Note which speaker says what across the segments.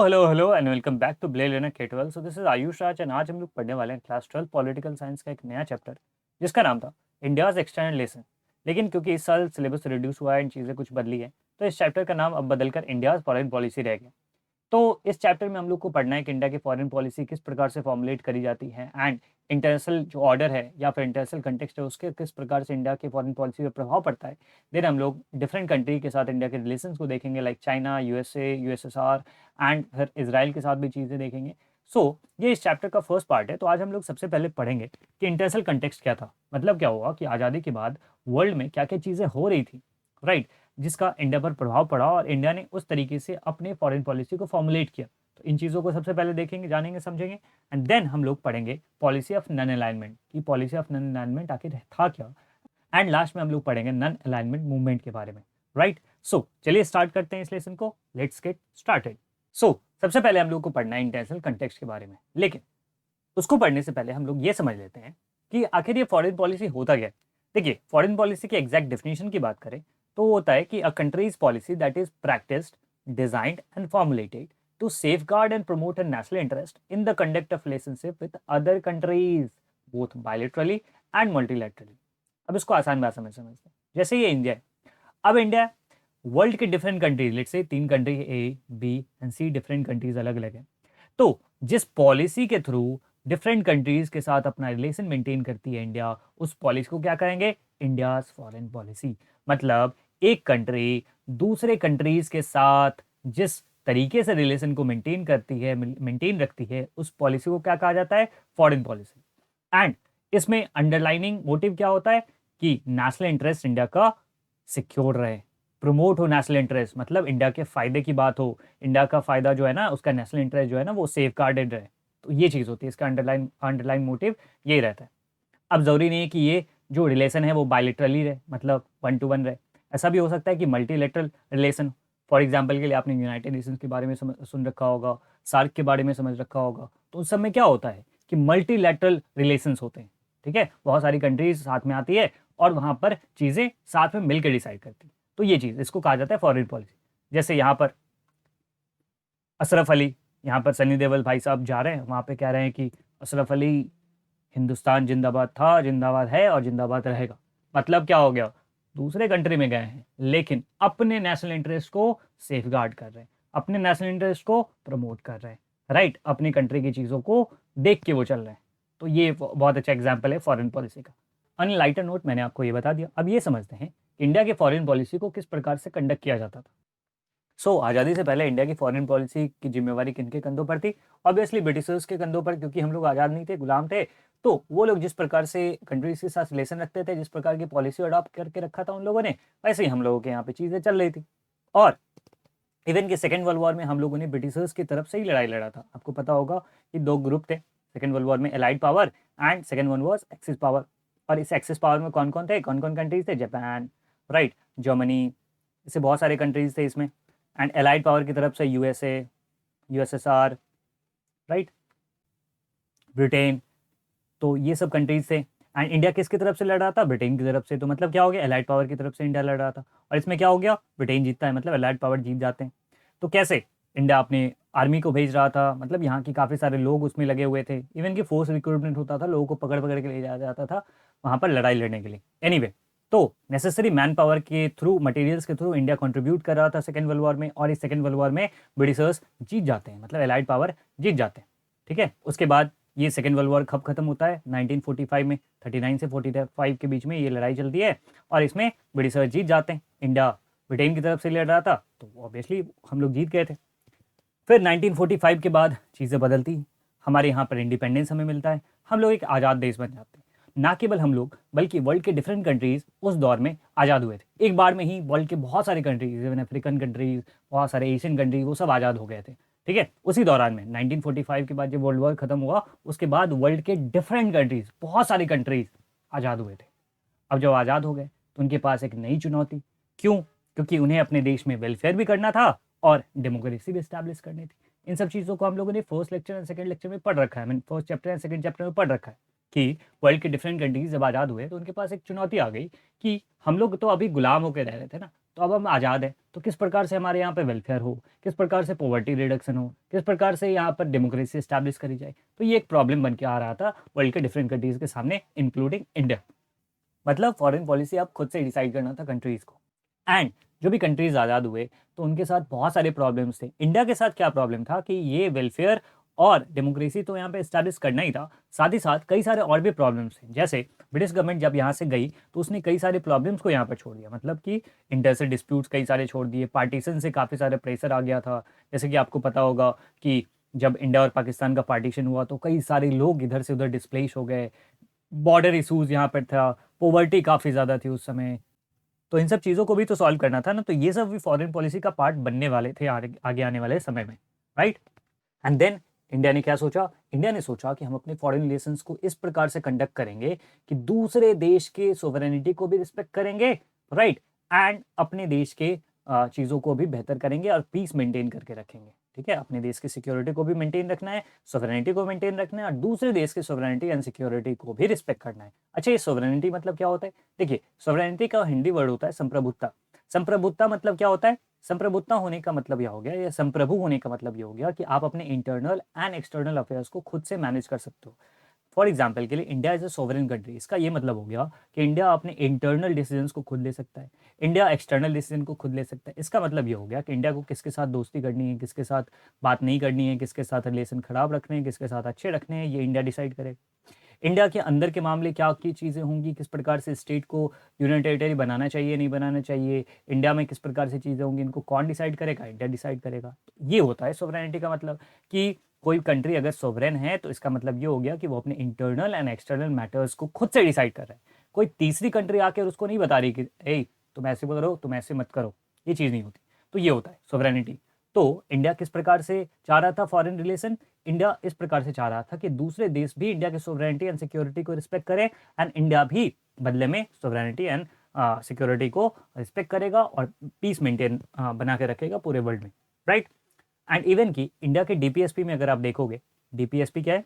Speaker 1: Hello and welcome back to ब्ले learner K12। So this is Ayush Raj and आज हम लोग पढ़ने वाले हैं क्लास 12 पॉलिटिकल साइंस का एक नया चैप्टर जिसका नाम था इंडियाज एक्सटर्नल लेसन। लेकिन क्योंकि इस साल सिलेबस रिड्यूस हुआ है एंड चीज़ें कुछ बदली है तो इस चैप्टर का नाम अब बदलकर इंडियाज फॉरेन पॉलिसी रह गया। तो इस चैप्टर में हम लोग को पढ़ना है कि इंडिया की फॉरेन पॉलिसी किस प्रकार से फॉर्मुलेट करी जाती है एंड इंटरनेशनल जो ऑर्डर है या फिर इंटरनेशनल कंटेक्स्ट है उसके किस प्रकार से इंडिया की फॉरेन पॉलिसी पर प्रभाव पड़ता है। देन हम लोग डिफरेंट कंट्री के साथ इंडिया के रिलेशंस को देखेंगे like China, USA, USSR and फिर इसराइल के साथ भी चीज़ें देखेंगे। ये इस चैप्टर का फर्स्ट पार्ट है। तो आज हम लोग सबसे पहले पढ़ेंगे कि इंटरनेशनल कंटेक्स्ट क्या था, मतलब क्या हुआ कि आज़ादी के बाद वर्ल्ड में क्या क्या चीज़ें हो रही थी, राइट, जिसका इंडिया पर प्रभाव पड़ा और इंडिया ने उस तरीके से अपने फॉरेन पॉलिसी को फॉर्मुलेट किया। तो इन चीज़ों को सबसे पहले देखेंगे, जानेंगे, समझेंगे एंड देन हम लोग पढ़ेंगे पॉलिसी ऑफ नन अलाइनमेंट की पॉलिसी ऑफ नन अलाइनमेंट आखिर था क्या, एंड लास्ट में हम लोग पढ़ेंगे नन अलाइनमेंट मूवमेंट के बारे में, राइट। चलिए स्टार्ट करते हैं इस लेसन को। Let's get started. सबसे पहले हम लोग को पढ़ना है इंटरनेशनल कंटेक्स्ट के बारे में, लेकिन उसको पढ़ने से पहले हम लोग ये समझ लेते हैं कि आखिर ये फॉरेन पॉलिसी होता क्या है। देखिए, फॉरेन पॉलिसी की एग्जैक्ट डेफिनेशन की बात करें तो वो होता है कि a country's policy that is practised, designed and formulated to safeguard and promote a national interest in the conduct of relationship with other countries, both bilaterally and multilaterally। अब इसको आसान भाषा में समझते हैं। जैसे ये इंडिया है, अब इंडिया वर्ल्ड के different countries, let's say 3 country A, B and C, different countries अलग अलग हैं। तो जिस पॉलिसी के थ्रू डिफरेंट कंट्रीज के साथ अपना रिलेशन मेंटेन करती है इंडिया, उस पॉलिसी को क्या कहेंगे? India's foreign policy. मतलब एक कंट्री दूसरे कंट्रीज के साथ जिस तरीके से रिलेशन को मेंटेन करती है, मेंटेन रखती है, उस पॉलिसी को क्या कहा जाता है? Foreign policy. एंड इसमें अंडरलाइनिंग मोटिव क्या होता है कि नेशनल इंटरेस्ट इंडिया का सिक्योर रहे, प्रमोट हो नेशनल इंटरेस्ट, मतलब इंडिया के फायदे की बात हो, इंडिया का फायदा जो है ना, उसका नेशनल इंटरेस्ट जो है ना वो सेफ गार्डेड रहे। तो ये चीज़ होती है, इसका अंडरलाइन मोटिव यही रहता है। अब जरूरी नहीं है कि ये जो रिलेशन है वो बायलेटरली रहे, मतलब 1 to 1 रहे। ऐसा भी हो सकता है कि मल्टीलेटरल रिलेशन। फॉर एग्जाम्पल के लिए आपने यूनाइटेड नेशंस के बारे में सुन रखा होगा, सार्क के बारे में समझ रखा होगा। तो उस सब में क्या होता है कि मल्टीलेटरल रिलेशंस होते हैं, ठीक है। बहुत सारी कंट्रीज साथ में आती है और वहाँ पर चीज़ें साथ में मिलकर डिसाइड करती है। तो ये चीज़, इसको कहा जाता है फॉरेन पॉलिसी। जैसे यहाँ पर अशरफ अली, यहाँ पर सनी देओल भाई साहब जा रहे हैं, वहाँ पे कह रहे हैं कि अशरफ अली हिंदुस्तान जिंदाबाद था, जिंदाबाद है और जिंदाबाद रहेगा। मतलब क्या हो गया? दूसरे कंट्री में गए हैं लेकिन अपने नेशनल इंटरेस्ट को सेफ गार्ड कर रहे हैं, अपने नेशनल इंटरेस्ट को प्रमोट कर रहे हैं, राइट। अपनी कंट्री की चीज़ों को देख के वो चल रहे हैं। तो ये बहुत अच्छा एग्जाम्पल है फॉरेन पॉलिसी का। ऑन लाइटर नोट मैंने आपको ये बता दिया। अब ये समझते हैं इंडिया के फॉरेन पॉलिसी को किस प्रकार से कंडक्ट किया जाता था। आज़ादी से पहले इंडिया की फॉरेन पॉलिसी की जिम्मेवारी किनके कंधों पर थी? ऑब्वियसली ब्रिटिशर्स के कंधों पर, क्योंकि हम लोग आज़ाद नहीं थे, गुलाम थे। तो वो लोग जिस प्रकार से कंट्रीज के साथ रिलेशन रखते थे, जिस प्रकार की पॉलिसी अडॉप्ट करके रखा था उन लोगों ने, वैसे ही हम लोगों के यहाँ पे चीज़ें चल रही थी। और इवन कि सेकेंड वर्ल्ड वॉर में हम लोगों ने ब्रिटिशर्स की तरफ से ही लड़ाई लड़ा था। आपको पता होगा कि 2 ग्रुप थे सेकेंड वर्ल्ड वॉर में, allied power and second one was axis power. और इस एक्सिस पावर में कौन कौन थे, कौन कौन कंट्रीज थे? जापान, राइट, जर्मनी, इससे बहुत सारे कंट्रीज थे इसमें। एंड एलाइड पावर की तरफ से यूएसए, यूएसएसआर, राइट, ब्रिटेन। तो ये सब कंट्रीज थे। एंड इंडिया किसकी तरफ से लड़ रहा था? ब्रिटेन की तरफ से। तो मतलब क्या हो गया? एलाइड पावर की तरफ से इंडिया लड़ रहा था। और इसमें क्या हो गया? ब्रिटेन जीतता है, मतलब एलाइड पावर जीत जाते हैं। तो कैसे? इंडिया अपने आर्मी को भेज रहा था, मतलब यहाँ की काफ़ी सारे लोग उसमें लगे हुए थे। इवन कि फोर्स रिक्रूटमेंट होता था, लोगों को पकड़ पकड़ के ले जाया जाता था वहाँ पर लड़ाई लड़ने के लिए। एनीवे, तो नेसेसरी मैन पावर के थ्रू, मटेरियल्स के थ्रू इंडिया कंट्रीब्यूट कर रहा था सेकेंड वर्ल्ड वॉर में। और इस सेकेंड वर्ल्ड वॉर में ब्रिटिशर्स जीत जाते हैं, मतलब एलाइड पावर जीत जाते हैं, ठीक है। उसके बाद ये सेकेंड वर्ल्ड वॉर कब खत्म होता है? 1945 में। 39 से 45 के बीच में ये लड़ाई चलती है और इसमें ब्रिटिशर्स जीत जाते हैं। इंडिया ब्रिटेन की तरफ से लड़ रहा था तो ऑब्वियसली हम लोग जीत गए थे। फिर 1945 के बाद चीज़ें बदलती, हमारे यहाँ पर इंडिपेंडेंस हमें मिलता है, हम लोग एक आज़ाद देश बन जाते हैं। ना केवल हम लोग बल्कि वर्ल्ड के डिफरेंट कंट्रीज उस दौर में आज़ाद हुए थे। एक बार में ही वर्ल्ड के बहुत सारे कंट्रीज, इवन अफ्रीकन कंट्रीज, बहुत सारे एशियन कंट्रीज, वो सब आज़ाद हो गए थे, ठीक है। उसी दौरान में 1945 के बाद जब वर्ल्ड वॉर खत्म हुआ, उसके बाद वर्ल्ड के डिफरेंट कंट्रीज, बहुत सारी कंट्रीज आज़ाद हुए थे। अब जब आज़ाद हो गए तो उनके पास एक नई चुनौती। क्यों? क्योंकि उन्हें अपने देश में वेलफेयर भी करना था और डेमोक्रेसी भी स्टैब्लिश करनी थी। इन सब चीज़ों को हम लोगों ने first lecture and second lecture में पढ़ रखा है, मैंने first chapter and second chapter में पढ़ रखा है कि वर्ल्ड के डिफरेंट कंट्रीज जब आज़ाद हुए तो उनके पास एक चुनौती आ गई कि हम लोग तो अभी गुलाम होकर रह रहे थे ना, तो अब हम आज़ाद हैं, तो किस प्रकार से हमारे यहाँ पे वेलफेयर हो, किस प्रकार से पॉवर्टी रिडक्शन हो, किस प्रकार से यहाँ पर डेमोक्रेसी एस्टैब्लिश करी जाए। तो ये एक प्रॉब्लम बन के आ रहा था वर्ल्ड के डिफरेंट कंट्रीज़ के सामने, इंक्लूडिंग इंडिया। मतलब फॉरेन पॉलिसी आप खुद से डिसाइड करना था कंट्रीज़ को। एंड जो भी कंट्रीज़ आज़ाद हुए तो उनके साथ बहुत सारे प्रॉब्लम्स थे। इंडिया के साथ क्या प्रॉब्लम था कि ये वेलफेयर और डेमोक्रेसी तो यहाँ पे इस्टेब्लिश करना ही था, साथ ही साथ कई सारे और भी प्रॉब्लम्स थे। जैसे ब्रिटिश गवर्नमेंट जब यहाँ से गई तो उसने कई सारे प्रॉब्लम्स को यहाँ पर छोड़ दिया, मतलब कि इंटर डिस्प्यूट्स कई सारे छोड़ दिए, पार्टीशन से काफ़ी सारे प्रेशर आ गया था। जैसे कि आपको पता होगा कि जब इंडिया और पाकिस्तान का पार्टीशन हुआ तो कई सारे लोग इधर से उधर डिस्प्लेस हो गए, बॉर्डर इशूज़ यहाँ पर था, पॉवर्टी काफ़ी ज़्यादा थी उस समय। तो इन सब चीज़ों को भी तो सॉल्व करना था ना, तो ये सब भी फॉरेन पॉलिसी का पार्ट बनने वाले थे आगे आने वाले समय में, राइट। एंड देन इंडिया ने क्या सोचा, इंडिया ने सोचा कि हम अपने फॉरेन रिलेशंस को इस प्रकार से कंडक्ट करेंगे कि दूसरे देश के सोवरेनिटी को भी रिस्पेक्ट करेंगे, राइट, एंड अपने देश के चीज़ों को भी बेहतर करेंगे और पीस मेंटेन करके रखेंगे। ठीक है, अपने देश की सिक्योरिटी को भी मेंटेन रखना है, सोवरेनिटी को मेंटेन रखना है और दूसरे देश की सोवरेनिटी एंड सिक्योरिटी को भी रिस्पेक्ट करना है। अच्छा, ये सोवरेनिटी मतलब क्या होता है? देखिए, सोवरेनिटी का हिंदी वर्ड होता है संप्रभुता। संप्रभुता मतलब क्या होता है? संप्रभुता होने का मतलब यह हो गया, या संप्रभु होने का मतलब ये हो गया कि आप अपने इंटरनल एंड एक्सटर्नल अफेयर्स को खुद से मैनेज कर सकते हो। फॉर एग्जाम्पल के लिए India is a sovereign country, इसका ये मतलब हो गया कि इंडिया अपने इंटरनल डिसीजंस को खुद ले सकता है, इंडिया एक्सटर्नल डिसीजन को खुद ले सकता है। इसका मतलब ये हो गया कि इंडिया को किसके साथ दोस्ती करनी है, किसके साथ बात नहीं करनी है, किसके साथ रिलेशन खराब रखने हैं, किसके साथ अच्छे रखने हैं, ये इंडिया डिसाइड करे। इंडिया के अंदर के मामले क्या की चीज़ें होंगी, किस प्रकार से स्टेट को यूनियन टेरिटरी बनाना चाहिए नहीं बनाना चाहिए, इंडिया में किस प्रकार से चीज़ें होंगी, इनको कौन डिसाइड करेगा? इंडिया डिसाइड करेगा। तो ये होता है सोवरेनिटी का मतलब, कि कोई कंट्री अगर सोवरेन है तो इसका मतलब ये हो गया कि वो अपने इंटरनल एंड एक्सटर्नल मैटर्स को खुद से डिसाइड कर रहा है। कोई तीसरी कंट्री आकर उसको नहीं बता रही कि ए तुम ऐसे बोल रहे हो, तुम ऐसे मत करो, ये चीज़ नहीं होती। तो ये होता है सोवरेनिटी। तो इंडिया किस प्रकार से चाह रहा था फॉरेन रिलेशन? इंडिया इस प्रकार से चाह रहा था कि दूसरे देश भी इंडिया के सोवरेनिटी एंड सिक्योरिटी को रिस्पेक्ट करें, एंड इंडिया भी बदले में सोवरेनिटी एंड सिक्योरिटी को रिस्पेक्ट करेगा और पीस मेंटेन बना के रखेगा पूरे वर्ल्ड में, राइट। एंड इवन की इंडिया के डीपीएसपी में अगर आप देखोगे, डीपीएसपी क्या है?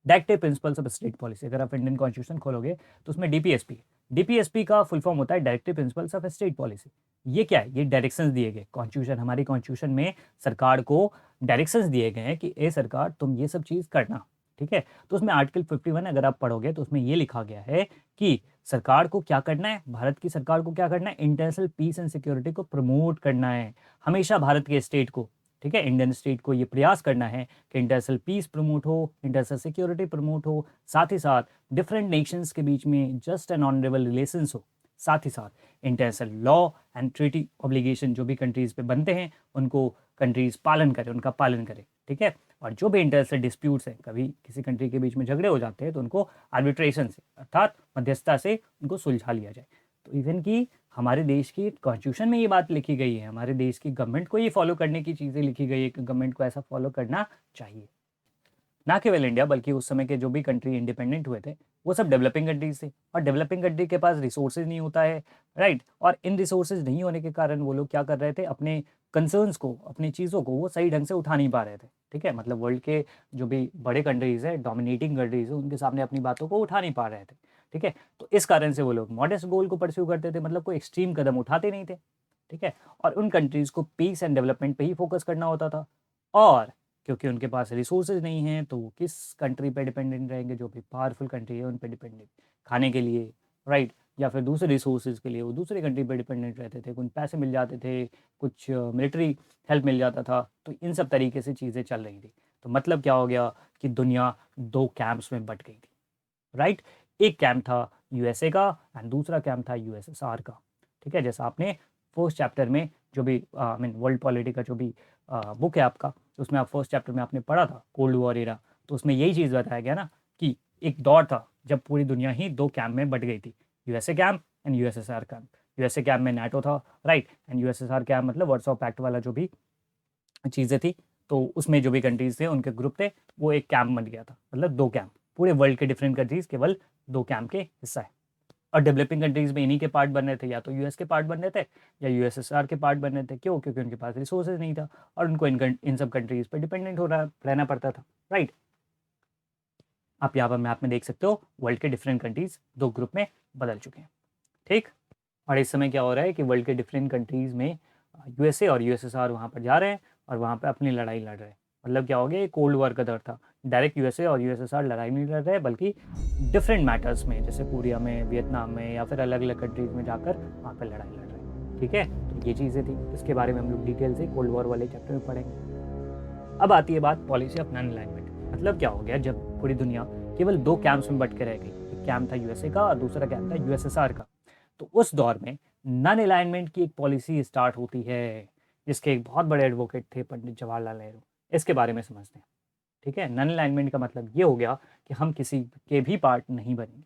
Speaker 1: Directive principles of state policy. अगर आप इंडियन कॉन्स्टिट्यूशन खोलोगे तो उसमें डीपीएसपी, डीपीएसपी का फुल फॉर्म होता है directive principles of state policy. ये क्या है? ये डायरेक्शंस दिए गए कॉन्स्टिट्यूशन, हमारी कॉन्स्टिट्यूशन में सरकार को डायरेक्शंस दिए गए हैं कि ए सरकार तुम ये सब चीज़ करना। ठीक है, तो उसमें आर्टिकल 51 अगर आप पढ़ोगे तो उसमें ये लिखा गया है कि सरकार को क्या करना है, भारत की सरकार को क्या करना है? इंटरनेशनल पीस एंड सिक्योरिटी को प्रमोट करना है, हमेशा भारत के स्टेट को। ठीक है, इंडियन स्टेट को ये प्रयास करना है कि इंटरनेशनल पीस प्रमोट हो, इंटरनेशनल सिक्योरिटी प्रमोट हो, साथ ही साथ डिफरेंट नेशंस के बीच में जस्ट एंड ऑनरेबल रिलेशंस हो, साथ ही साथ international law and treaty obligation जो भी कंट्रीज़ पे बनते हैं उनको कंट्रीज़ पालन करें, उनका पालन करें। ठीक है, और जो भी इंटरनेशनल डिस्प्यूट्स हैं, कभी किसी कंट्री के बीच में झगड़े हो जाते हैं तो उनको आर्बिट्रेशन से अर्थात मध्यस्थता से उनको सुलझा लिया जाए। तो इवन की हमारे देश की कॉन्स्टिट्यूशन में ये बात लिखी गई है, हमारे देश की गवर्नमेंट को ये फॉलो करने की चीज़ें लिखी गई है कि गवर्नमेंट को ऐसा फॉलो करना चाहिए। ना केवल इंडिया बल्कि उस समय के जो भी कंट्री इंडिपेंडेंट हुए थे वो सब डेवलपिंग कंट्रीज थे, और डेवलपिंग कंट्री के पास रिसोर्सेज नहीं होता है, राइट। और इन रिसोर्सेज नहीं होने के कारण वो लोग क्या कर रहे थे, अपने कंसर्न्स को, अपनी चीज़ों को वो सही ढंग से उठा नहीं पा रहे थे। ठीक है, मतलब वर्ल्ड के जो भी बड़े कंट्रीज है, डोमिनेटिंग कंट्रीज है, उनके सामने अपनी बातों को उठा नहीं पा रहे थे। ठीक है, तो इस कारण से वो लोग मॉडेस्ट गोल को परस्यू करते थे, मतलब कोई एक्सट्रीम कदम उठाते नहीं थे। ठीक है, और उन कंट्रीज़ को पीस एंड डेवलपमेंट पे ही फोकस करना होता था। और क्योंकि उनके पास रिसोर्सेज नहीं हैं तो वो किस कंट्री पे डिपेंडेंट रहेंगे? जो भी पावरफुल कंट्री है उन पे डिपेंडेंट, खाने के लिए, राइट, या फिर दूसरे रिसोर्सेज के लिए वो दूसरे कंट्री पे डिपेंडेंट रहते थे। कुछ पैसे मिल जाते थे, कुछ मिलिट्री हेल्प मिल जाता था, तो इन सब तरीके से चीज़ें चल रही थी। तो मतलब क्या हो गया कि दुनिया दो कैंप्स में बट गई थी, राइट। एक कैंप था यूएसए का एंड दूसरा कैंप था यूएसएसआर का। ठीक है, जैसा आपने फर्स्ट चैप्टर में जो भी आई मीन वर्ल्ड पॉलिटी का जो भी बुक है आपका, उसमें आप फर्स्ट चैप्टर में आपने पढ़ा था कोल्ड वॉर एरा, तो उसमें यही चीज़ बताया गया ना कि एक दौर था जब पूरी दुनिया ही दो कैंप में बट गई थी, USA camp and USSR camp. USA camp में नाटो था, राइट, एंड यूएसएसआर कैंप मतलब वर्सो पैक्ट वाला जो भी चीज़ें थी, तो उसमें जो भी कंट्रीज थे उनके ग्रुप थे, वो एक कैंप बन गया था, मतलब दो कैंप, पूरे वर्ल्ड के डिफरेंट कंट्रीज केवल दो कैंप के हिस्सा है। और डेवलपिंग कंट्रीज में इन्हीं के पार्ट बन रहे थे, या तो यूएस के पार्ट बन रहे थे या यूएसएसआर के पार्ट बन रहे थे। क्यों? क्योंकि उनके पास रिसोर्सेज नहीं था और उनको इन सब कंट्रीज पर डिपेंडेंट हो रहा रहना पड़ता था, राइट। आप यहाँ पर मैप में देख सकते हो वर्ल्ड के डिफरेंट कंट्रीज दो ग्रुप में बदल चुके हैं। ठीक, और इस समय क्या हो रहा है कि वर्ल्ड के डिफरेंट कंट्रीज़ में यूएसए और यूएसएसआर वहाँ पर जा रहे हैं और वहाँ पे अपनी लड़ाई लड़ रहे हैं। मतलब क्या हो गया, ये कोल्ड वॉर का दौर था। डायरेक्ट यूएसए और यूएसएसआर लड़ाई नहीं लड़ रहे बल्कि डिफरेंट मैटर्स में, जैसे कोरिया में, वियतनाम में या फिर अलग अलग कंट्रीज़ में जाकर वहाँ पर लड़ाई लड़ रहे हैं। ठीक है, तो ये चीज़ें थी, इसके बारे में हम लोग डिटेल से कोल्ड वॉर वाले चैप्टर में पढ़ेंगे। अब आती है बात पॉलिसी ऑफ नॉन अलाइनमेंट। मतलब क्या हो गया, जब पूरी दुनिया केवल दो कैंप्स में बट के रह गई, एक कैंप था यूएसए का और दूसरा कैंप था यूएसएसआर का, तो उस दौर में नॉन अलाइनमेंट की एक पॉलिसी स्टार्ट होती है, जिसके एक बहुत बड़े एडवोकेट थे पंडित जवाहरलाल नेहरू। इसके बारे में समझते हैं। ठीक है, नॉन अलाइनमेंट का मतलब ये हो गया कि हम किसी के भी पार्ट नहीं बनेंगे।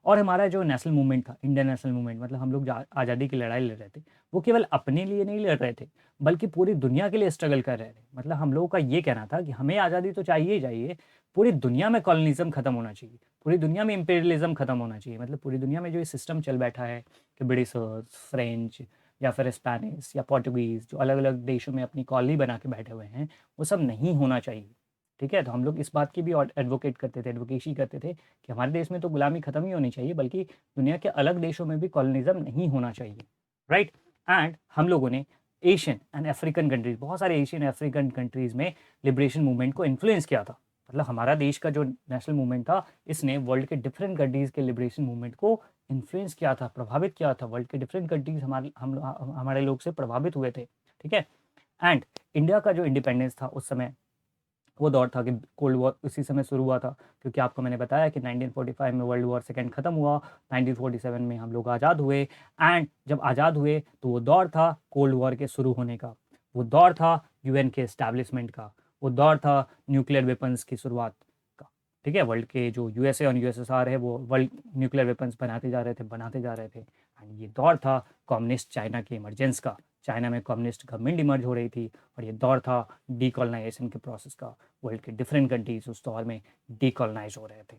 Speaker 1: और हमारा जो नेशनल मूवमेंट था, इंडियन नेशनल मूवमेंट, मतलब हम लोग आज़ादी की लड़ाई लड़ रहे थे, वो केवल अपने लिए नहीं लड़ रहे थे बल्कि पूरी दुनिया के लिए स्ट्रगल कर रहे थे। मतलब हम लोगों का ये कहना था कि हमें आज़ादी तो चाहिए ही चाहिए, पूरी दुनिया में कॉलोनिज्म खत्म होना चाहिए, पूरी दुनिया में इंपीरियलिज्म खत्म होना चाहिए। मतलब पूरी दुनिया में जो ये सिस्टम चल बैठा है कि ब्रिटिशर्स, फ्रेंच या फिर स्पेनिश या पोर्टुगीज़, जो अलग अलग देशों में अपनी कॉलोनी बना के बैठे हुए हैं, वो सब नहीं होना चाहिए। ठीक है, तो हम लोग इस बात की भी एडवोकेट करते थे, एडवोकेसी करते थे कि हमारे देश में तो गुलामी खत्म ही होनी चाहिए, बल्कि दुनिया के अलग देशों में भी कॉलोनिज्म नहीं होना चाहिए। राइट। एंड हम लोगों ने एशियन एंड अफ्रीकन कंट्रीज, बहुत सारे एशियन अफ्रीकन कंट्रीज में लिबरेशन मूवमेंट को इन्फ्लुएंस किया था। मतलब हमारा देश का जो नेशनल मूवमेंट था, इसने वर्ल्ड के डिफरेंट कंट्रीज के लिबरेशन मूवमेंट को इन्फ्लुएंस किया था, प्रभावित किया था। वर्ल्ड के डिफरेंट कंट्रीज हमारे लोग से प्रभावित हुए थे। ठीक है। एंड इंडिया का जो इंडिपेंडेंस था उस समय, वो दौर था कि कोल्ड वॉर उसी समय शुरू हुआ था, क्योंकि आपको मैंने बताया कि 1945 में वर्ल्ड वॉर सेकेंड ख़त्म हुआ, 1947 में हम लोग आज़ाद हुए। एंड जब आज़ाद हुए तो वो दौर था कोल्ड वॉर के शुरू होने का, वो दौर था यूएन के इस्टेब्लिशमेंट का, वो दौर था न्यूक्लियर वेपन्स की शुरुआत का। ठीक है, वर्ल्ड के जो यूएसए और यूएसएसआर है वो वर्ल्ड न्यूक्लियर वेपन्स बनाते जा रहे थे, बनाते जा रहे थे। एंड ये दौर था कम्युनिस्ट चाइना के इमरजेंस का, चाइना में कम्युनिस्ट गवर्नमेंट इमर्ज हो रही थी। और ये दौर था डीकॉलोनाइजेशन के प्रोसेस का, वर्ल्ड के डिफरेंट कंट्रीज उस दौर में डीकॉलोनाइज हो रहे थे,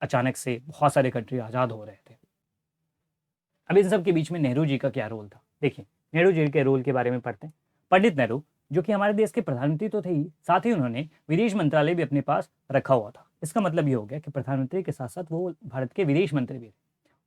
Speaker 1: अचानक से बहुत सारे कंट्री आज़ाद हो रहे थे। अब इन सब के बीच में नेहरू जी का क्या रोल था, देखिए नेहरू जी के रोल के बारे में पढ़ते हैं। पंडित नेहरू, जो कि हमारे देश के प्रधानमंत्री तो थे ही, साथ ही उन्होंने विदेश मंत्रालय भी अपने पास रखा हुआ था। इसका मतलब ये हो गया कि प्रधानमंत्री के साथ साथ वो भारत के विदेश मंत्री भी थे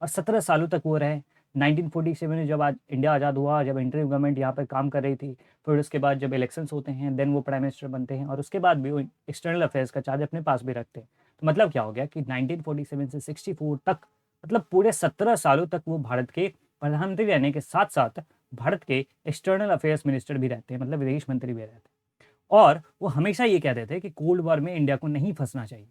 Speaker 1: और 17 सालों तक वो रहे। 1947 में जब आज इंडिया आज़ाद हुआ, जब इंटरिम गवर्नमेंट यहाँ पर काम कर रही थी, फिर उसके बाद जब इलेक्शंस होते हैं, देन वो प्राइम मिनिस्टर बनते हैं और उसके बाद भी वो एक्सटर्नल अफेयर्स का चार्ज अपने पास भी रखते हैं। तो मतलब क्या हो गया कि 1947 से 64 तक, मतलब पूरे 17 सालों तक वो भारत के प्रधानमंत्री रहने के साथ साथ भारत के एक्सटर्नल अफेयर्स मिनिस्टर भी रहते हैं, मतलब विदेश मंत्री भी रहते हैं। और वो हमेशा ये कहते थे कि कोल्ड वॉर में इंडिया को नहीं फंसना चाहिए।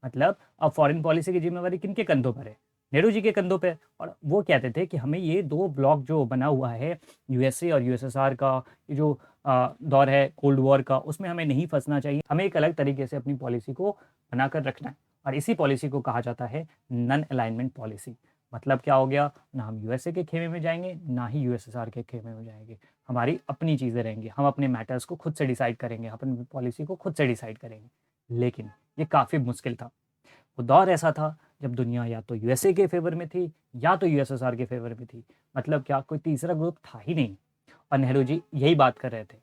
Speaker 1: मतलब अब फॉरेन पॉलिसी की जिम्मेवारी किनके कंधों पर है, नेहरू जी के कंधों पे। और वो कहते थे कि हमें ये दो ब्लॉक जो बना हुआ है यूएसए और यूएसएसआर का, ये जो दौर है कोल्ड वॉर का, उसमें हमें नहीं फंसना चाहिए, हमें एक अलग तरीके से अपनी पॉलिसी को बनाकर रखना है। और इसी पॉलिसी को कहा जाता है नॉन अलाइनमेंट पॉलिसी। मतलब क्या हो गया, ना हम यूएसए के खेमे में जाएंगे ना ही यूएसएसआर के खेमे में जाएंगे, हमारी अपनी चीज़ें रहेंगी, हम अपने मैटर्स को खुद से डिसाइड करेंगे, अपनी पॉलिसी को खुद से डिसाइड करेंगे। लेकिन ये काफ़ी मुश्किल था। वो दौर ऐसा था जब दुनिया या तो यूएसए के फेवर में थी या तो यूएसएसआर के फेवर में थी, मतलब क्या कोई तीसरा ग्रुप था ही नहीं। और नेहरू जी यही बात कर रहे थे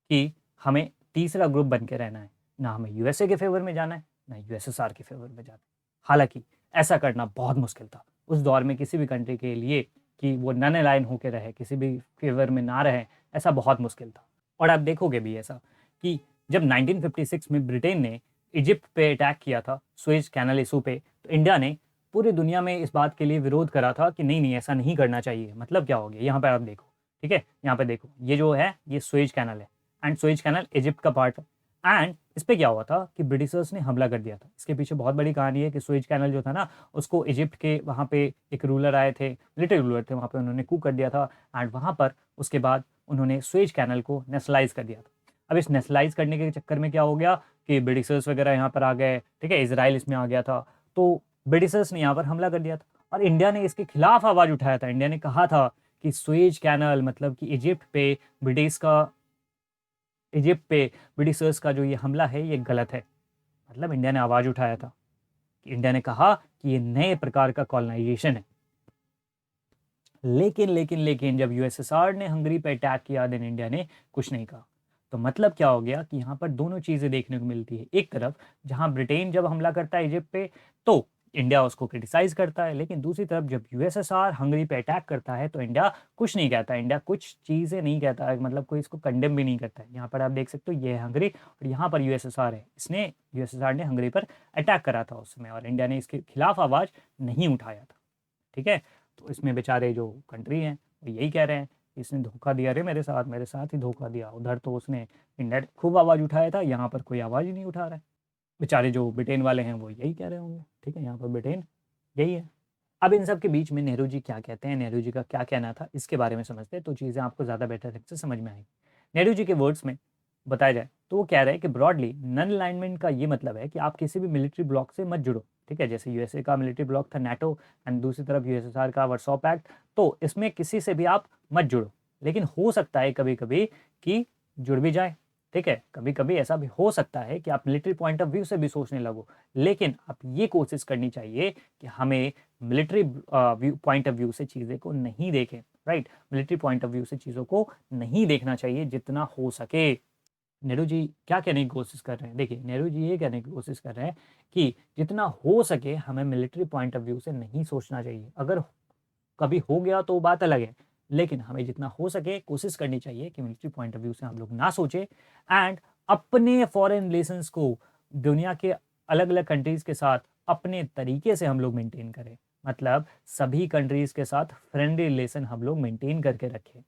Speaker 1: कि हमें तीसरा ग्रुप बन के रहना है, ना हमें यूएसए के फेवर में जाना है ना यूएसएसआर के फेवर में जाना है। हालांकि ऐसा करना बहुत मुश्किल था उस दौर में किसी भी कंट्री के लिए, कि वो नॉन अलाइन होकर रहे, किसी भी फेवर में ना रहे, ऐसा बहुत मुश्किल था। और आप देखोगे भी ऐसा कि जब 1956 में ब्रिटेन ने इजिप्ट पे अटैक किया था सुएज कैनल इशू पे, तो इंडिया ने पूरी दुनिया में इस बात के लिए विरोध करा था कि नहीं नहीं ऐसा नहीं करना चाहिए। मतलब क्या हो गया, यहाँ पर आप देखो, ठीक है, यहाँ पे देखो, ये जो है ये सुएज कैनल है एंड सुएज कैनल इजिप्ट का पार्ट है। एंड इस पर क्या हुआ था कि ब्रिटिशर्स ने हमला कर दिया था। इसके पीछे बहुत बड़ी कहानी है कि सुएज कैनल जो था ना, उसको इजिप्ट के वहाँ पे एक रूलर आए थे, मिलिट्री रूलर थे वहाँ पे, उन्होंने कू कर दिया था। एंड वहाँ पर उसके बाद उन्होंने सुएज कैनल को नेशनलाइज कर दिया था। अब इस नेशनलाइज करने के चक्कर में क्या हो गया कि ब्रिटिशर्स वगैरह यहाँ पर आ गए, ठीक है, इसराइल इसमें आ गया था, तो ब्रिटिशर्स ने यहाँ पर हमला कर दिया था और इंडिया ने इसके खिलाफ आवाज़ उठाया था। इंडिया ने कहा था कि सुएज कैनल, मतलब कि इजिप्ट पे ब्रिटिशर्स का जो ये हमला है ये गलत है। मतलब इंडिया ने आवाज़ उठाया था कि इंडिया ने कहा कि ये नए प्रकार का कॉलोनाइजेशन है। लेकिन जब यूएसएसआर ने हंगरी पे अटैक किया, देन इंडिया ने कुछ नहीं कहा। तो मतलब क्या हो गया कि यहाँ पर दोनों चीज़ें देखने को मिलती है। एक तरफ जहाँ ब्रिटेन जब हमला करता है इजिप्ट पे, तो इंडिया उसको क्रिटिसाइज करता है, लेकिन दूसरी तरफ जब यूएसएसआर हंगरी पे अटैक करता है तो इंडिया कुछ नहीं कहता, इंडिया कुछ चीज़ें नहीं कहता है, मतलब कोई इसको कंडेम भी नहीं करता है। यहाँ पर आप देख सकते हो ये है हंगरी और यहाँ पर यूएसएसआर है, इसने यूएसएसआर ने हंगरी पर अटैक करा था उस समय और इंडिया ने इसके खिलाफ आवाज़ नहीं उठाया था। ठीक है, तो इसमें बेचारे जो कंट्री हैं वो यही कह रहे हैं इसने धोखा दिया रे, मेरे साथ ही धोखा दिया। उधर तो उसने इंडिया ने खूब आवाज़ उठाया था, यहाँ पर कोई आवाज़ ही नहीं उठा रहा है। बेचारे जो ब्रिटेन वाले हैं वो यही कह रहे होंगे। ठीक है, यहाँ पर ब्रिटेन यही है। अब इन सब के बीच में नेहरू जी क्या कहते हैं, नेहरू जी का क्या कहना था, इसके बारे में समझते हैं तो चीज़ें आपको ज़्यादा बेटर ढंग से समझ में आएंगी। नेहरू जी के वर्ड्स में बताया जाए तो वो कह रहे हैं कि ब्रॉडली नन अलाइनमेंट का ये मतलब है कि आप किसी भी मिलिट्री ब्लॉक से मत जुड़ो। ठीक है, जैसे यूएसए का मिलिट्री ब्लॉक था नाटो एंड दूसरी तरफ यूएसएसआर का वर्सो पैक्ट, तो इसमें किसी से भी आप मत जुड़ो। लेकिन हो सकता है कभी कभी कि जुड़ भी जाए। ठीक है, कभी कभी ऐसा भी हो सकता है कि आप मिलिट्री पॉइंट ऑफ व्यू से भी सोचने लगो, लेकिन आप ये कोशिश करनी चाहिए कि हमें मिलिट्री पॉइंट ऑफ व्यू से चीज़ें को नहीं देखें। Right, military point of view से चीज़ों को नहीं देखना चाहिए जितना हो सके। नेहरू जी क्या कहने की कोशिश कर रहे हैं, देखिए नेहरू जी ये कहने की कोशिश कर रहे हैं कि जितना हो सके हमें मिलिट्री पॉइंट ऑफ व्यू से नहीं सोचना चाहिए। अगर कभी हो गया तो बात अलग है, लेकिन हमें जितना हो सके कोशिश करनी चाहिए कि मिलिट्री पॉइंट ऑफ व्यू से हम लोग ना सोचें एंड अपने फॉरेन रिलेशंस को दुनिया के अलग अलग कंट्रीज के साथ अपने तरीके से हम लोग मेंटेन करें। मतलब सभी कंट्रीज के साथ फ्रेंडली रिलेशन हम लोग मेंटेन करके रखें।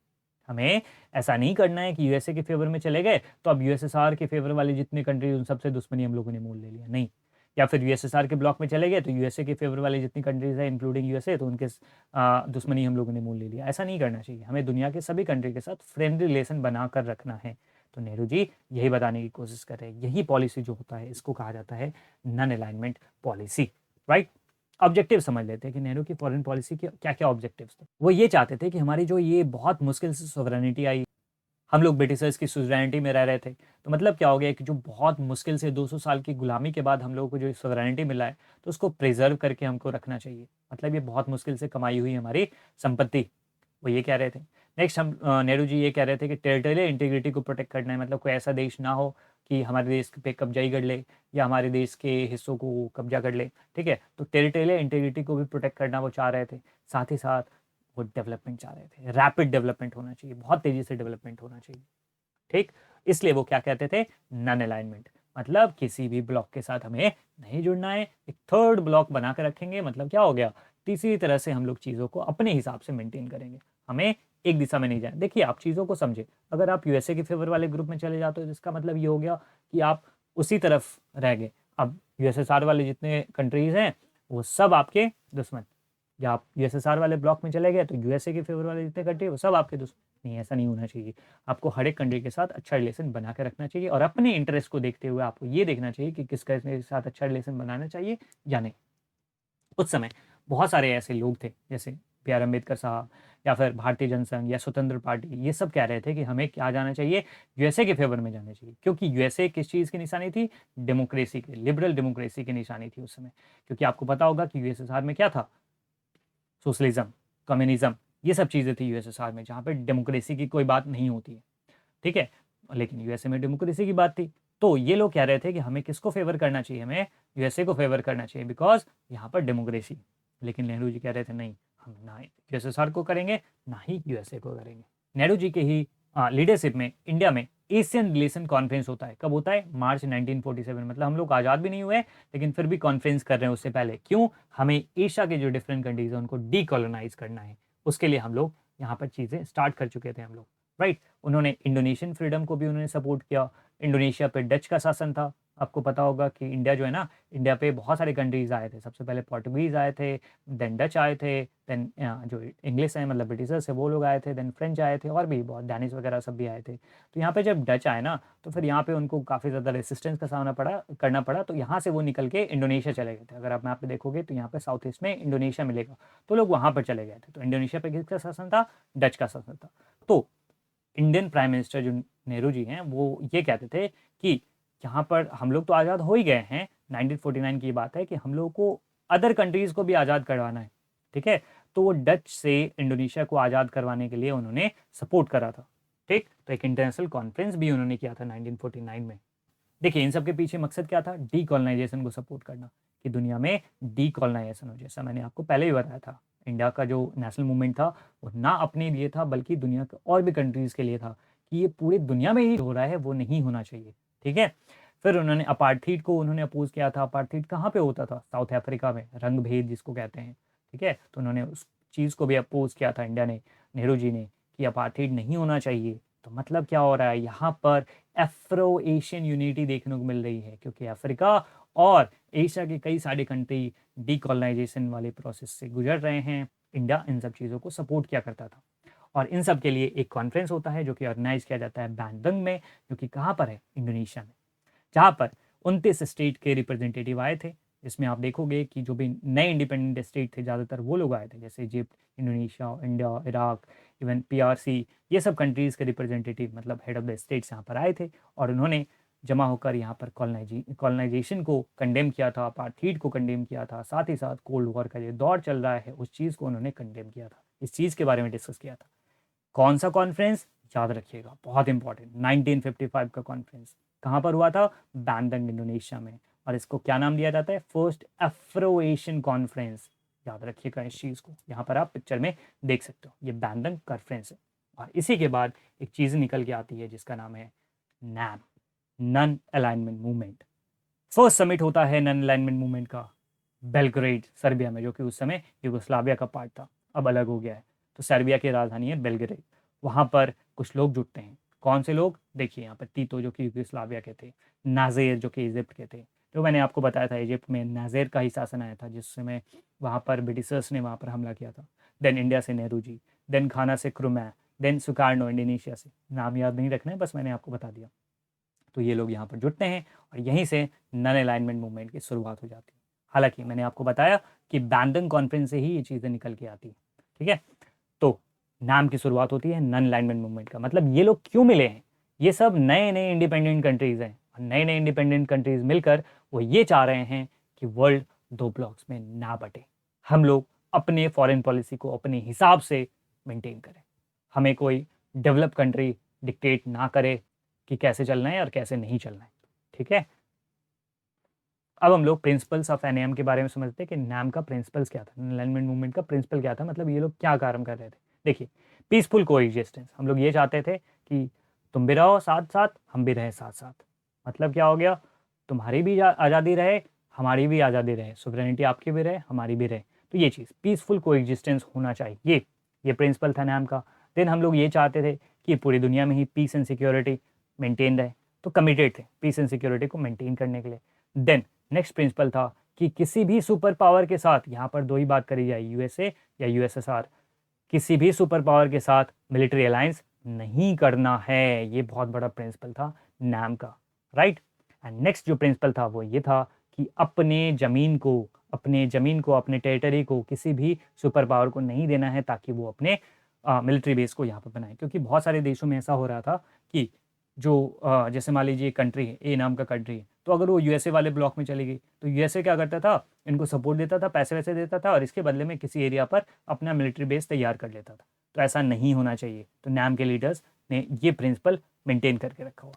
Speaker 1: हमें ऐसा नहीं करना है कि यूएसए के फेवर में चले गए तो अब यूएसएसआर के फेवर वाले जितने कंट्री उन सबसे दुश्मनी हम लोगों ने मोल ले लिया, नहीं। या फिर यूएसएसआर के ब्लॉक में चले गए तो यूएसए के फेवर वाले जितनी कंट्रीज हैं इंक्लूडिंग यूएसए तो उनके दुश्मनी हम लोगों ने मोल ले लिया। ऐसा नहीं करना चाहिए, हमें दुनिया के सभी कंट्री के साथ फ्रेंडली रिलेशन बनाकर रखना है। तो नेहरू जी यही बताने की कोशिश कर रहे हैं, यही पॉलिसी जो होता है इसको कहा जाता है non alignment policy. Right, objective समझ लेते हैं कि नेहरू की फॉरेन पॉलिसी के क्या क्या ऑब्जेक्टिव्स थे। वो ये चाहते थे कि हमारी जो ये बहुत मुश्किल से सोवरेनिटी आई, हम लोग ब्रिटिशर्स की सुवरेनिटी में रह रहे थे, तो मतलब क्या हो गया कि जो बहुत मुश्किल से 200 साल की गुलामी के बाद हम लोगों को जो सोवरेनिटी मिला है तो उसको प्रिजर्व करके हमको रखना चाहिए। मतलब ये बहुत मुश्किल से कमाई हुई हमारी संपत्ति, वो ये कह रहे थे। नेक्स्ट हम नेहरू जी ये कह रहे थे कि टेरिटोरियल इंटीग्रिटी को प्रोटेक्ट करना है। मतलब कोई ऐसा देश ना हो कि हमारे देश पे कब्जा ही कर ले या हमारे देश के हिस्सों को कब्जा कर ले। ठीक है, तो टेरिटोरियल इंटीग्रिटी को भी प्रोटेक्ट करना वो चाह रहे थे। साथ ही साथ वो डेवलपमेंट चाह रहे थे, रैपिड डेवलपमेंट होना चाहिए, बहुत तेजी से डेवलपमेंट होना चाहिए। ठीक, इसलिए वो क्या कहते थे, नॉन अलाइनमेंट। मतलब किसी भी ब्लॉक के साथ हमें नहीं जुड़ना है, एक थर्ड ब्लॉक बना कर रखेंगे। मतलब क्या हो गया, तीसरी तरह से हम लोग चीज़ों को अपने हिसाब से मेंटेन करेंगे, हमें एक दिशा में नहीं जाए। देखिए आप चीज़ों को समझे, अगर आप यूएसए के फेवर वाले ग्रुप में चले जाते हो तो इसका मतलब ये हो गया कि आप उसी तरफ रह गए। अब यूएसएसआर वाले जितने कंट्रीज हैं वो सब आपके दुश्मन। जब आप यूएसएसआर वाले ब्लॉक में चले गए तो यूएसए के फेवर वाले जितने कंट्री वो सब आपके दुश्मन। नहीं, ऐसा नहीं होना चाहिए। आपको हर एक कंट्री के साथ अच्छा रिलेशन बना के रखना चाहिए और अपने इंटरेस्ट को देखते हुए आपको ये देखना चाहिए कि किस के साथ अच्छा रिलेशन बनाना चाहिए या नहीं। उस समय बहुत सारे ऐसे लोग थे जैसे बी आर अम्बेडकर साहब या फिर भारतीय जनसंघ या स्वतंत्र पार्टी, ये सब कह रहे थे कि हमें क्या जाना चाहिए, यूएसए के फेवर में जाना चाहिए। क्योंकि यूएसए किस चीज़ की निशानी थी, डेमोक्रेसी की, लिबरल डेमोक्रेसी की निशानी थी उस समय। क्योंकि आपको पता होगा कि यूएसएसआर में क्या था, सोशलिज्म, कम्युनिज्म, ये सब चीज़ें थी यूएसएसआर में, जहाँ पे डेमोक्रेसी की कोई बात नहीं होती है। ठीक है, लेकिन यूएसए में डेमोक्रेसी की बात थी। तो ये लोग कह रहे थे कि हमें किसको फेवर करना चाहिए, हमें यूएसए को फेवर करना चाहिए बिकॉज यहाँ पर डेमोक्रेसी। लेकिन नेहरू जी कह रहे थे नहीं, हम ना यूएसएसआर को करेंगे ना ही यूएसए को करेंगे। नेहरू जी के ही लीडरशिप में इंडिया में एशियन रिलेशन कॉन्फ्रेंस होता है। कब होता है, मार्च 1947। मतलब हम लोग आज़ाद भी नहीं हुए लेकिन फिर भी कॉन्फ्रेंस कर रहे हैं उससे पहले। क्यों, हमें एशिया के जो डिफरेंट कंट्रीज हैं उनको डीकोलोनाइज करना है, उसके लिए हम लोग यहाँ पर चीज़ें स्टार्ट कर चुके थे हम लोग। राइट, उन्होंने इंडोनेशियन फ्रीडम को भी उन्होंने सपोर्ट किया। इंडोनेशिया पे डच का शासन था। आपको पता होगा कि इंडिया जो है ना, इंडिया पे बहुत सारे कंट्रीज आए थे। सबसे पहले पोर्टुगीज आए थे, देन डच आए थे, देन जो इंग्लिश है मतलब ब्रिटिशर्स है वो लोग आए थे, देन फ्रेंच आए थे और भी बहुत डैनिश वगैरह सब भी आए थे। तो यहाँ पे जब डच आए ना तो फिर यहाँ पे उनको काफ़ी ज़्यादा रेसिस्टेंस का सामना करना पड़ा। तो यहाँ से वो निकल के इंडोनेशिया चले गए थे। अगर आप मैप पे देखोगे तो यहाँ पे साउथ ईस्ट में इंडोनेशिया मिलेगा, तो लोग वहाँ पर चले गए थे। तो इंडोनेशिया पे किसका शासन था, डच का शासन था। तो इंडियन प्राइम मिनिस्टर जो नेहरू जी हैं वो ये कहते थे कि यहाँ पर हम लोग तो आज़ाद हो ही गए हैं, 1949 की बात है, कि हम लोग को अदर कंट्रीज़ को भी आज़ाद करवाना है। ठीक है, तो वो डच से इंडोनेशिया को आज़ाद करवाने के लिए उन्होंने सपोर्ट करा था। ठीक, तो एक इंटरनेशनल कॉन्फ्रेंस भी उन्होंने किया था 1949 में। देखिए इन सब के पीछे मकसद क्या था, डीकोलोनाइजेशन को सपोर्ट करना। कि दुनिया में डीकोलोनाइजेशन हो। जैसा मैंने आपको पहले भी बताया था, इंडिया का जो नेशनल मूवमेंट था वो ना अपने लिए था बल्कि दुनिया के और भी कंट्रीज़ के लिए था कि ये पूरी दुनिया में ही हो रहा है, वो नहीं होना चाहिए। ठीक है, फिर उन्होंने अपार्थीड को उन्होंने अपोज किया था। अपार्थीड कहाँ पे होता था? साउथ अफ्रीका में, रंग भेद जिसको कहते हैं। ठीक है, तो उन्होंने उस चीज़ को भी अपोज किया था इंडिया ने, नेहरू जी ने, कि अपार्थीड नहीं होना चाहिए। तो मतलब क्या हो रहा है यहाँ पर? एफ्रो एशियन यूनिटी देखने को मिल रही है, क्योंकि अफ्रीका और एशिया के कई सारे कंट्री डीकोलोनाइजेशन वाले प्रोसेस से गुजर रहे हैं। इंडिया इन सब चीज़ों को सपोर्ट किया करता था, और इन सब के लिए एक कॉन्फ्रेंस होता है जो कि ऑर्गेनाइज किया जाता है बैंडंग में, जो कि कहाँ पर है? इंडोनेशिया में, जहाँ पर 29 स्टेट के रिप्रेजेंटेटिव आए थे। जिसमें आप देखोगे कि जो भी नए इंडिपेंडेंट स्टेट थे, ज़्यादातर वो लोग आए थे, जैसे Egypt, Indonesia, India, Iraq, even PRC, ये सब कंट्रीज़ के रिप्रेजेंटेटिव, मतलब हेड ऑफ द स्टेट्स यहाँ पर आए थे, और उन्होंने जमा होकर यहाँ पर कॉलोनाइजेशन को कंडेम किया था, अपार्थीड को कंडेम किया था, साथ ही साथ कोल्ड वॉर का जो दौर चल रहा है उस चीज़ को उन्होंने कंडेम किया था। इस चीज़ के बारे में डिस्कस किया था। कौन सा कॉन्फ्रेंस? याद रखिएगा, बहुत इंपॉर्टेंट, 1955 का कॉन्फ्रेंस। कहाँ पर हुआ था? बैंडंग, इंडोनेशिया में। और इसको क्या नाम दिया जाता है? First Afro Asian conference. याद रखिएगा इस चीज़ को, यहाँ पर आप पिक्चर में देख सकते हो, ये बैंडंग कॉन्फ्रेंस है। और इसी के बाद एक चीज़ निकल के आती है जिसका नाम है NAM, non alignment movement. First summit होता है नन अलाइनमेंट मूवमेंट का बेलग्रेड, सर्बिया में, जो कि उस समय यूगोस्लाविया का पार्ट था, अब अलग हो गया है। तो सर्बिया की राजधानी है बेलग्रेड। वहाँ पर कुछ लोग जुटते हैं। कौन से लोग? देखिए यहाँ पर तीतो जो कि यूगोस्लाविया के थे, नाजेर जो कि इजिप्ट के थे। जो मैंने आपको बताया था इजिप्ट में नाजेर का ही शासन आया था, जिस समय वहाँ पर ब्रिटिशर्स ने वहाँ पर हमला किया था। देन इंडिया से नेहरू जी, देन घाना से क्रुमै, देन सुकार्नो इंडोनेशिया से। नाम याद नहीं रखना है, बस मैंने आपको बता दिया। तो ये लोग यहाँ पर जुटते हैं और यहीं से नन अलाइनमेंट मूवमेंट की शुरुआत हो जाती है। हालांकि मैंने आपको बताया कि बैंडंग कॉन्फ्रेंस से ही ये चीज़ें निकल के आती है। ठीक है, तो नाम की शुरुआत होती है नन अलाइनमेंट मूवमेंट का। मतलब ये लोग क्यों मिले हैं? ये सब नए नए इंडिपेंडेंट कंट्रीज़ हैं, और नए नए इंडिपेंडेंट कंट्रीज़ मिलकर वो ये चाह रहे हैं कि वर्ल्ड दो ब्लॉक्स में ना बटे, हम लोग अपने फॉरेन पॉलिसी को अपने हिसाब से मेंटेन करें, हमें कोई डेवलप कंट्री डिक्टेट ना करे कि कैसे चलना है और कैसे नहीं चलना है। ठीक है, अब हम लोग प्रिंसिपल्स ऑफ एनएम के बारे में समझते हैं कि नैम का प्रिंसिपल्स क्या था, अलाइनमेंट मूवमेंट का प्रिंसिपल क्या था, मतलब ये लोग क्या काम कर रहे थे। देखिए, पीसफुल कोएग्जिस्टेंस, हम लोग ये चाहते थे कि तुम भी रहो साथ साथ, हम भी रहे साथ साथ। मतलब क्या हो गया? तुम्हारी भी आज़ादी रहे, हमारी भी आज़ादी रहे, सोवरेनिटी आपकी भी रहे, हमारी भी रहे। तो ये चीज़ पीसफुल कोएग्जिस्टेंस होना चाहिए, ये प्रिंसिपल था नैम का। देन हम लोग ये चाहते थे कि पूरी दुनिया में ही पीस एंड सिक्योरिटी मेंटेन रहे, तो कमिटेड थे पीस एंड सिक्योरिटी को मेंटेन करने के लिए। देन नेक्स्ट प्रिंसिपल था कि किसी भी सुपर पावर के साथ, यहाँ पर दो ही बात करी जाए, यूएसए या यूएसएसआर, किसी भी सुपर पावर के साथ मिलिट्री अलायंस नहीं करना है। ये बहुत बड़ा प्रिंसिपल था नैम का, राइट। एंड नेक्स्ट जो प्रिंसिपल था वो ये था कि अपने ज़मीन को अपने टेरिटरी को किसी भी सुपर पावर को नहीं देना है, ताकि वो अपने मिलिट्री बेस को यहाँ पर बनाए। क्योंकि बहुत सारे देशों में ऐसा हो रहा था कि जो जैसे मान लीजिए कंट्री है, ए नाम का कंट्री है, तो अगर वो यूएसए वाले ब्लॉक में चली गई तो यूएसए क्या करता था? इनको सपोर्ट देता था, पैसे वैसे देता था, और इसके बदले में किसी एरिया पर अपना मिलिट्री बेस तैयार कर लेता था। तो ऐसा नहीं होना चाहिए, तो नैम के लीडर्स ने ये प्रिंसिपल मेंटेन करके रखा हुआ।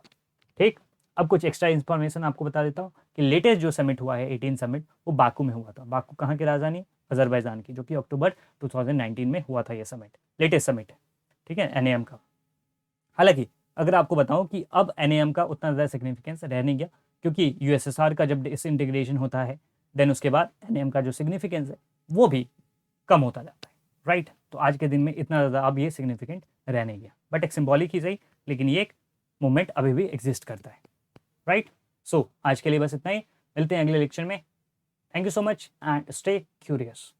Speaker 1: ठीक, अब कुछ एक्स्ट्रा इन्फॉर्मेशन आपको बता देता हूँ कि लेटेस्ट जो समिट हुआ है 18 समिट, वो बाकू में हुआ था। बाकू कहाँ की राजधानी? अजरबैजान की, जो कि अक्टूबर 2019 में हुआ था। ये समिट लेटेस्ट समिट है, ठीक है, एनएम का। हालांकि अगर आपको बताऊं कि अब एनएम का उतना ज़्यादा सिग्निफिकेंस रह नहीं गया, क्योंकि यूएसएसआर का जब डिसइंटीग्रेशन होता है, देन उसके बाद एनएम का जो सिग्निफिकेंस है वो भी कम होता जाता है, राइट। तो आज के दिन में इतना ज़्यादा अब ये सिग्निफिकेंट रह नहीं गया, बट एक सिंबॉलिक ही सही, लेकिन ये एक मूवमेंट अभी भी एग्जिस्ट करता है, राइट। सो आज के लिए बस इतना ही, मिलते हैं अगले लेक्चर में। Thank you so much and stay curious.